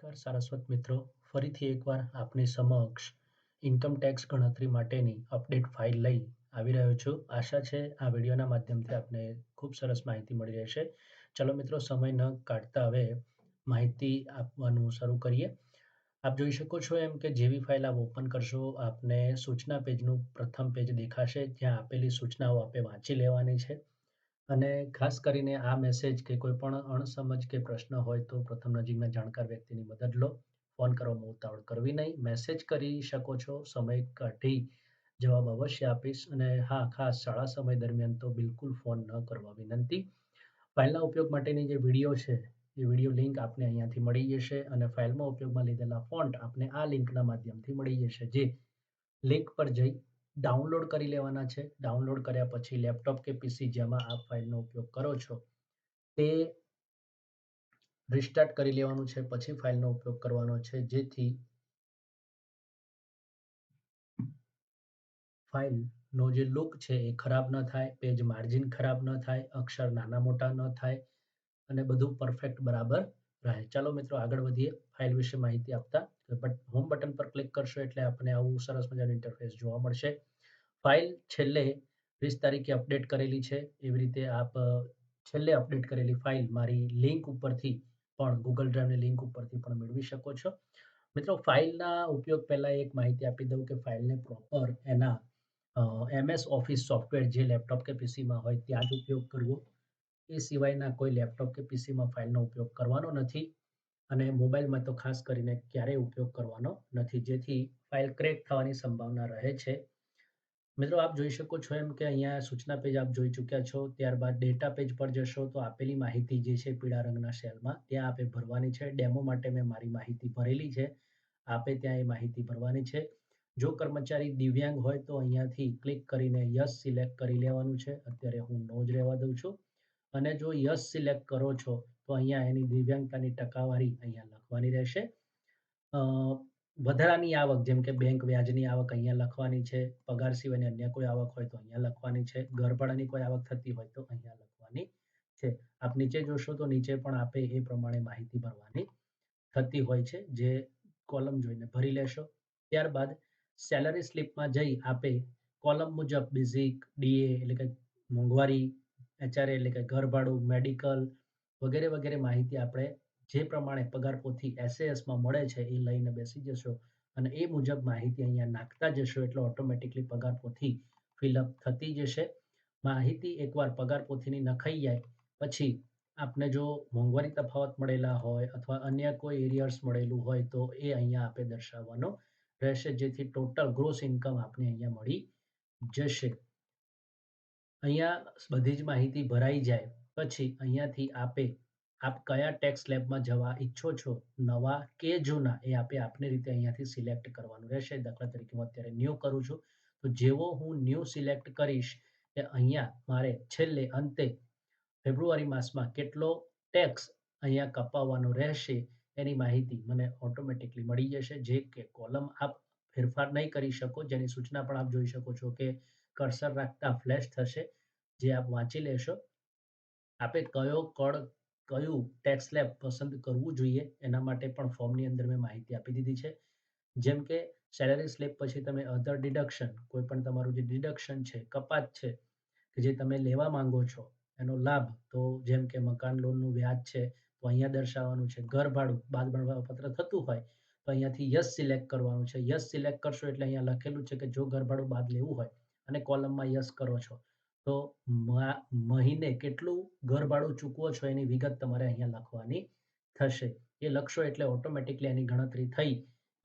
નમસ્કાર સારસ્વત મિત્રો, ફરીથી એકવાર આપની સમક્ષ ઇન્કમ ટેક્સ ગણતરી માટેની અપડેટ ફાઇલ લઈ આવી રહ્યો છું. આશા છે આ વિડીયોના માધ્યમથી આપને ખૂબ સરસ માહિતી મળી રહેશે. ચલો મિત્રો, સમય ન કાઢતા હવે માહિતી આપવાનું શરૂ કરીએ. આપ જોઈ શકો છો એમ કે જેવી ફાઇલ આપ ઓપન કરશો આપને સૂચના પેજનું પ્રથમ પેજ દેખાશે, જ્યાં આપેલી સૂચનાઓ આપે વાંચી લેવાની છે. અને ખાસ કરીને આ મેસેજ કે કોઈ પણ અણસમજ કે પ્રશ્ન હોય તો પ્રથમ નજીકના જાણકાર વ્યક્તિની મદદ લો. ફોન કરવામાં ઉતાવળ કરવી નહીં. મેસેજ કરી શકો છો, સમય કાઢી જવાબ અવશ્ય આપીશ. અને હા, ખાસ શાળા સમય દરમિયાન તો બિલકુલ ફોન ન કરવા વિનંતી. ફાઇલના ઉપયોગ માટેની જે વિડીયો છે એ વિડીયો લિંક આપને અહીંયાથી મળી જશે અને ફાઇલમાં ઉપયોગમાં લીધેલા ફોન્ટ આપને આ લિંકના માધ્યમથી મળી જશે, જે લિંક પર જઈ ડાઉનલોડ કરી લેવાના છે. ડાઉનલોડ કર્યા પછી લેપટોપ કે પીસી જેમાં આપ ફાઇલનો ઉપયોગ કરો છો તે રિસ્ટાર્ટ કરી લેવાનું છે. પછી ફાઇલનો ઉપયોગ કરવાનો છે, જેથી ફાઇલનો જે લુક છે એ ખરાબ ન થાય, પેજ માર્જિન ખરાબ ન થાય, અક્ષર નાના મોટા ન થાય અને બધું પરફેક્ટ બરાબર રહે. ચાલો મિત્રો, આગળ વધીએ. ફાઇલ વિશે માહિતી આપતા હોમ બટન પર ક્લિક કરશો એટલે આપણને આવું સરસ મજાનું ઇન્ટરફેસ જોવા મળશે. ફાઇલ છેલ્લે 20 તારીખે અપડેટ કરેલી છે. એવી રીતે આપ છેલ્લે અપડેટ કરેલી ફાઇલ મારી લિંક ઉપરથી પણ, ગૂગલ ડ્રાઈવની લિંક ઉપરથી પણ મેળવી શકો છો. મિત્રો, ફાઇલના ઉપયોગ પહેલા એક માહિતી આપી દઉં કે ફાઇલને પ્રોપર એના MS ઓફિસ સોફ્ટવેર જે લેપટોપ કે પીસીમાં હોય ત્યાં જ ઉપયોગ કરવો. એ સિવાયના કોઈ લેપટોપ કે પીસીમાં ફાઇલનો ઉપયોગ કરવાનો નથી અને મોબાઈલમાં તો ખાસ કરીને ક્યારેય ઉપયોગ કરવાનો નથી, જેથી ફાઇલ ક્રેક થવાની સંભાવના રહે છે. મિત્રો, આપ જોઈ શકો છો એમ કે અહીંયા સૂચના પેજ આપ જોઈ ચૂક્યા છો. ત્યારબાદ ડેટા પેજ પર જશો તો આપેલી માહિતી જે છે પીળા રંગના સેલમાં ત્યાં આપે ભરવાની છે. ડેમો માટે મેં મારી માહિતી ભરેલી છે. આપે ત્યાં એ માહિતી ભરવાની છે. જો કર્મચારી દિવ્યાંગ હોય તો અહીંયાથી ક્લિક કરીને યસ સિલેક્ટ કરી લેવાનું છે. અત્યારે હું નો જ રહેવા દઉં છું. અને જો યસ સિલેક્ટ કરો છો તો અહીંયા એની દિવ્યાંગતાની ટકાવારી અહીંયા લખવાની રહેશે. વધારાની આવક જેમ કે બેંક વ્યાજની આવક અહીંયા લખવાની છે. પગાર સિવાયની અન્ય કોઈ આવક હોય તો અહીંયા લખવાની છે. ઘરભાડાની કોઈ આવક થતી હોય તો અહીંયા લખવાની છે. આપ નીચે જોશો તો નીચે પણ આપે એ પ્રમાણે માહિતી ભરવાની થતી હોય છે, જે કોલમ જોઈને ભરી લેશો. ત્યારબાદ સેલરી સ્લિપમાં જઈ આપે કોલમ મુજબ બેઝિક, ડીએ એટલે કે મોંઘવારી, HRA એટલે કે ઘર ભાડું, મેડિકલ વગેરે વગેરે માહિતી આપણે જે પ્રમાણે પગાર પોથી SAS માં મળે છે એ લઈને બેસી જશો અને એ મુજબ માહિતી અહીંયા નાખતા જશો એટલે ઓટોમેટિકલી પગાર પોથી ફિલઅપ થતી જશે. માહિતી એકવાર પગાર પોથીની નખાઈ જાય પછી આપને જો મોંઘવારી તફાવત મળેલા હોય અથવા અન્ય કોઈ એરિયર્સ મળેલું હોય તો એ અહીંયા આપે દર્શાવવાનો રહેશે, જેથી ટોટલ ગ્રોસ ઇન્કમ આપને અહીંયા મળી જશે. અહીંયા બધી જ માહિતી ભરાઈ જાય પછી અહીંયાથી આપ કયા ટેક્સ સ્લેબમાં જવા ઈચ્છો છો, નવા કે જૂના, એ આપની રીતે અહીંયાથી સિલેક્ટ કરવાનું રહેશે. દાખલા તરીકે હું અત્યારે ન્યૂ કરું છું તો જેવો હું ન્યૂ સિલેક્ટ કરીશ એ અહીંયા મારે છેલ્લે અંતે ફેબ્રુઆરી માસમાં કેટલો ટેક્સ અહીંયા કપાવવાનો રહેશે એની માહિતી મને ઓટોમેટિકલી મળી જશે. જે કે કોલમ આપ ફેરફાર નહીં કરી શકો, જેની સૂચના પણ આપ જોઈ શકો છો કે કર્સર રાખતા ફ્લેશ થશે, જે આપ વાંચી લેશો. આપે કયું ટેક્સ સ્લેબ પસંદ કરવું જોઈએ એના માટે પણ ફોર્મની અંદર મેં માહિતી આપી દીધી છે. જેમ કે સેલરી સ્લિપ પછી તમે અધર ડિડક્શન, કોઈ પણ તમારું જે ડિડક્શન છે, કપાત છે કે જે તમે લેવા માંગો છો એનો લાભ, તો જેમ કે મકાન લોનનું વ્યાજ છે તો અહીંયા દર્શાવવાનું છે. ઘર ભાડું બાદ મળવાપાત્ર થતું હોય તો અહીંયાથી યસ સિલેક્ટ કરવાનું છે. યસ સિલેક્ટ કરશો એટલે અહીંયા લખેલું છે કે જો ઘર ભાડું બાદ લેવું હોય અને કોલમમાં યસ કરો છો તો મહિને કેટલું ઘર ભાડું ચૂકવો છો એની વિગત તમારે અહીંયા લખવાની થશે. એ લખશો એટલે ઓટોમેટિકલી એની ગણતરી થઈ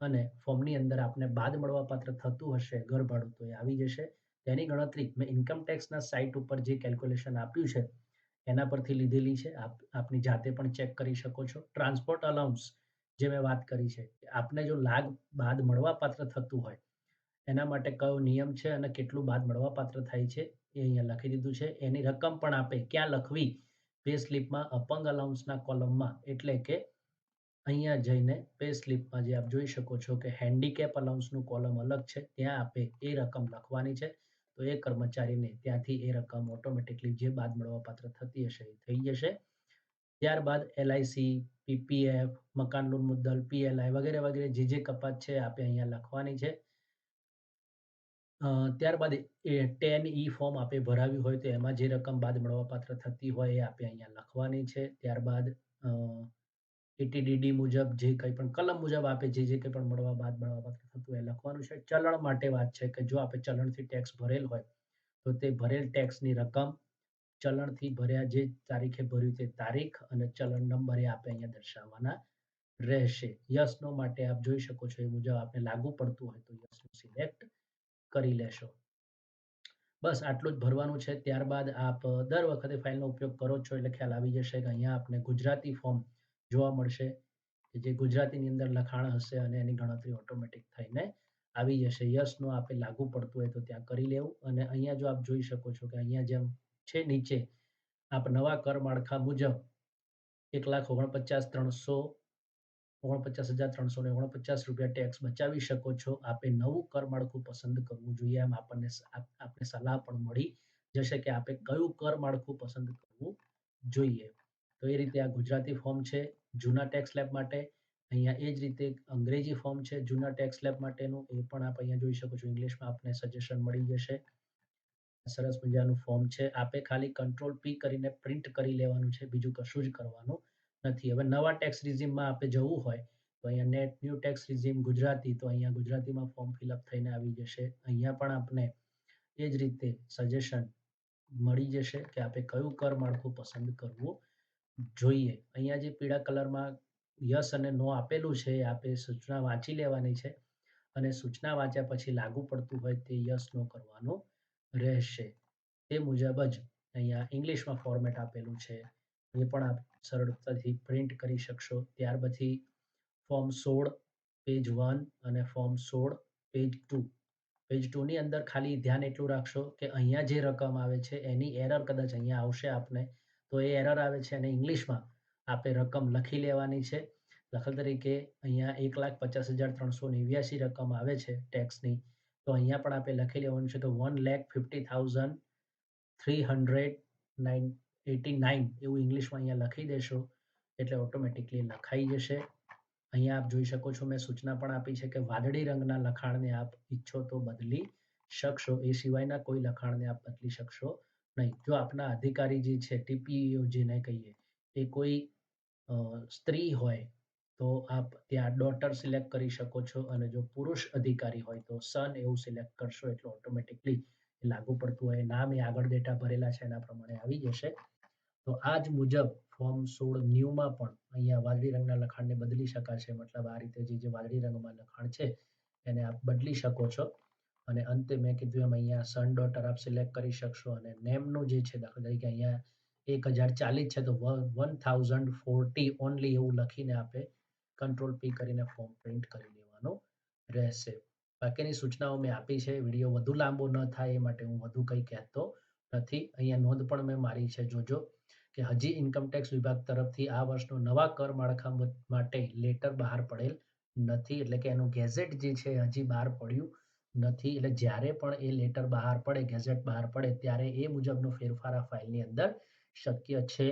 અને ફોર્મની અંદર આપને બાદ મળવાપાત્ર થતું હશે ઘર ભાડું તો એ આવી જશે. તેની ગણતરી મેં ઇન્કમ ટેક્સના સાઇટ ઉપર જે કેલ્ક્યુલેશન આપ્યું છે એના પરથી લીધેલી છે. આપની જાતે પણ ચેક કરી શકો છો. ટ્રાન્સપોર્ટ અલાઉન્સ જે મેં વાત કરી છે, આપને જો લાગ બાદ મળવાપાત્ર થતું હોય એના માટે કયો નિયમ છે અને કેટલું બાદ મળવાપાત્ર થાય છે એ અહીંયા લખી દીધું છે. એની રકમ પણ આપે ક્યાં લખવી, પે સ્લિપમાં અપંગ અલાઉન્સના કોલમમાં, એટલે કે અહીંયા જઈને પે સ્લિપમાં જે આપ જોઈ શકો છો કે હેન્ડીકેપ અલાઉન્સનું કોલમ અલગ છે, ત્યાં આપે એ રકમ લખવાની છે. તો એ કર્મચારીને ત્યાંથી એ રકમ ઓટોમેટિકલી જે બાદ મળવાપાત્ર થતી હશે એ થઈ જશે. ત્યારબાદ LIC, પીપીએફ, મકાન લોન મુદ્દલ, પીએલઆઈ વગેરે વગેરે જે કપાત છે આપણે અહીંયા લખવાની છે. ત્યારબાદ એ 10E ફોર્મ આપણે ભરાવ્યું હોય તો એમાં જે રકમ બાદ મળવાપાત્ર થતી હોય એ આપણે અહીંયા લખવાની છે. ત્યારબાદ એટીડીડી મુજબ જે કંઈ પણ કલમ મુજબ આપે જે કંઈ પણ મળવાપાત્ર થતું એ લખવાનું છે. ચલણ માટે વાત છે કે જો આપણે ચલણથી ટેક્સ ભરેલ હોય તો તે ભરેલ ટેક્સની રકમ, ચલણથી ભર્યા જે તારીખે ભર્યું તે તારીખ અને ચલણ નંબર એ આપણે અહીંયા દર્શાવવાના રહેશે. યસ નો માટે આપ જોઈ શકો છો એ મુજબ આપણે લાગુ પડતું હોય તો યસનું સિલેક્ટ કરી લેશો. બસ આટલું જ ભરવાનું છે. ત્યારબાદ આપ દર વખતે ફાઇલનો ઉપયોગ કરો છો એટલે ખ્યાલ આવી જશે કે અહીંયા આપને ગુજરાતી ફોર્મ જોવા મળશે કે જે ગુજરાતીની અંદર લખાણ હશે અને એની ગણતરી ઓટોમેટિક થઈને આવી જશે. યસનો આપણે લાગુ પડતું હોય તો ત્યાં કરી લેવું. અને અહીંયા જો આપ જોઈ શકો છો કે અહીંયા જેમ છે નીચે આપ નવા કર માળખા મુજબ 1,49,349,349 રૂપિયા ટેક્સ બચાવી શકો છો. આપે નવું કર માળખું પસંદ કરવું જોઈએ એમ આપને સલાહ પણ મળી જશે કે આપે કયું કર માળખું પસંદ કરવું જોઈએ. તો એ રીતે આ ગુજરાતી ફોર્મ છે જૂના ટેક્સ સ્લેબ માટે. અહીંયા એ જ રીતે અંગ્રેજી ફોર્મ છે જૂના ટેક્સ સ્લેબ માટેનું, એ પણ આપ અહીંયા જોઈ શકો છો. ઇંગ્લિશમાં આપને સજેશન મળી જશે. સરસ મજાનું ફોર્મ છે. આપે ખાલી કંટ્રોલ પી કરીને પ્રિન્ટ કરી લેવાનું છે, બીજું કશું જ કરવાનું નથી. હવે નવા ટેક્સ રિઝીમમાં આપણે જવું હોય તો અહીંયા નેટ ન્યૂ ટેક્સ રિઝીમ ગુજરાતી, તો અહીંયા ગુજરાતીમાં ફોર્મ ફિલઅપ થઈને આવી જશે. અહીંયા પણ આપને એ જ રીતે સજેશન મળી જશે કે આપણે કયું કર માળખું પસંદ કરવું જોઈએ. અહીંયા જે પીળા કલરમાં યસ અને નો આપેલું છે એ આપણે સૂચના વાંચી લેવાની છે અને સૂચના વાંચ્યા પછી લાગુ પડતું હોય તે યસ નો કરવાનું રહેશે. તે મુજબ જ અહીંયા ઇંગ્લિશમાં ફોર્મેટ આપેલું છે એ પણ આપ સરળતાથી પ્રિન્ટ કરી શકશો. ત્યાર પછી ફોર્મ 16 પેજ 1 અને ફોર્મ 16 પેજ 2. પેજ 2 ની અંદર ખાલી ધ્યાન એટલું રાખશો કે અહીંયા જે રકમ આવે છે એની એરર કદાચ અહીંયા આવશે આપને, તો એ એરર આવે છે અને ઇંગ્લિશમાં આપણે રકમ લખી લેવાની છે. દાખલા તરીકે અહીંયા 1,50,389 રકમ આવે છે ટેક્સની, તો અહીંયા પણ આપણે લખી લેવાનું છે કે 1,50,389 એવું ઇંગ્લિશમાં અહીંયા લખી દેશો એટલે ઓટોમેટિકલી લખાઈ જશે. અહીંયા આપ જોઈ શકો છો મેં સૂચના પણ આપી છે કે વાદળી રંગના લખાણને આપ ઈચ્છો તો બદલી શકશો, એ સિવાયના કોઈ લખાણને આપ બદલી શકશો નહીં. જો આપના અધિકારી જે છે ટીપીઓ જેને કહીએ એ કોઈ સ્ત્રી હોય તો આપ ત્યાં ડોટર સિલેક્ટ કરી શકો છો અને જો પુરુષ અધિકારી હોય તો સન એવું સિલેક્ટ કરશો એટલે ઓટોમેટિકલી લાગુ પડતું હોય. નામ એ આગળ ડેટા ભરેલા છે એના પ્રમાણે આવી જશે. તો આ જ મુજબ ફોર્મ 16 ન્યૂમાં પણ અહીંયા વાદળી રંગના લખાણને બદલી શકાશે. મતલબ આ રીતે જે વાદળી રંગમાં લખાણ છે એને આપ બદલી શકો છો. અને અંતે મેં કીધું એમ અહીંયા સન ડોટર આપ સિલેક્ટ કરી શકશો અને નેમનું જે છે દાખલા તરીકે અહીંયા 1040 છે તો 1040 ઓનલી એવું લખીને આપે કંટ્રોલ પી કરીને ફોર્મ પ્રિન્ટ કરી લેવાનું રહેશે. બાકીની સૂચનાઓ મેં આપી છે. વિડીયો વધુ લાંબો ન થાય એ માટે હું વધુ કંઈ કહેતો નથી. અહીંયા નોંધ પણ મેં મારી છે જોજો કે હજી ઇન્કમટેક્સ વિભાગ તરફથી આ વર્ષનો નવા કર માળખા માટે લેટર બહાર પડેલ નથી, એટલે કે એનું ગેઝેટ જે છે હજી બહાર પડ્યું નથી. એટલે જ્યારે પણ એ લેટર બહાર પડે, ગેઝેટ બહાર પડે ત્યારે એ મુજબનો ફેરફાર આ ફાઇલની અંદર શક્ય છે.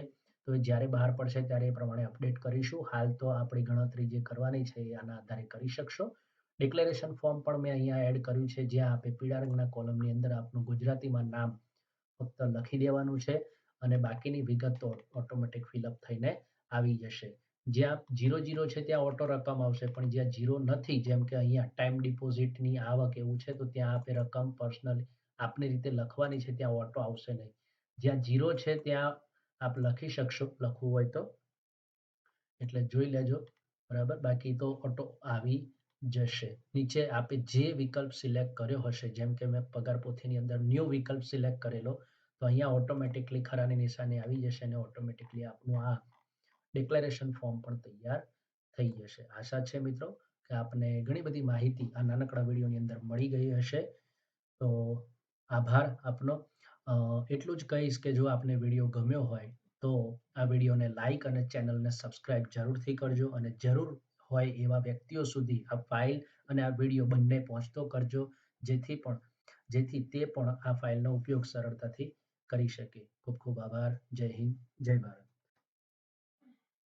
તો જ્યારે બહાર પડશે ત્યારે એ પ્રમાણે અપડેટ કરીશું. હાલ તો આપણી ગણતરી જે કરવાની છે એ આના આધારે કરી શકશો. ડિક્લેરેશન ફોર્મ પણ મેં અહીંયા એડ કર્યું છે જ્યાં આપણે પીળા રંગના કોલમની અંદર આપનું ગુજરાતીમાં નામ ફક્ત લખી દેવાનું છે અને બાકીની વિગત તો ઓટોમેટિક ફિલઅપ થઈને આવી જશે. જ્યાં 0 છે ત્યાં ઓટો રકમ આવશે, પણ જ્યાં 0 નથી, જેમ કે અહીંયા ટાઈમ ડિપોઝિટની આવક એવું છે તો ત્યાં આપણે રકમ પર્સનલ આપની રીતે લખવાની છે, ત્યાં ઓટો આવશે નહીં. જ્યાં 0 છે ત્યાં આપ લખી શકશો લખવું હોય તો, એટલે જોઈ લેજો બરાબર. બાકી તો ઓટો આવી જશે. નીચે આપે જે વિકલ્પ સિલેક્ટ કર્યો હશે, જેમ કે મેં પગાર પોથીની અંદર ન્યૂ વિકલ્પ સિલેક્ટ કરેલો, તો અહીંયા ઓટોમેટિકલી ખરાની નિશાની આવી જશે અને ઓટોમેટિકલી આપનું આ ડિક્લેરેશન ફોર્મ પણ તૈયાર થઈ જશે. આશા છે મિત્રો કે આપને ઘણી બધી માહિતી આ નાનકડા વિડીયોની અંદર મળી ગઈ હશે. તો આભાર આપનો. એટલું જ કહીશ કે જો આપને વિડીયો ગમ્યો હોય તો આ વિડીયોને લાઈક અને ચેનલને સબસ્ક્રાઇબ જરૂરથી કરજો અને જરૂર હોય એવા વ્યક્તિઓ સુધી આ ફાઇલ અને આ વિડીયો બંને પહોંચતો કરજો જેથી તે પણ આ ફાઇલનો ઉપયોગ સરળતાથી કરી શકે. ખૂબ ખૂબ આભાર. જય હિન્દ, જય ભારત.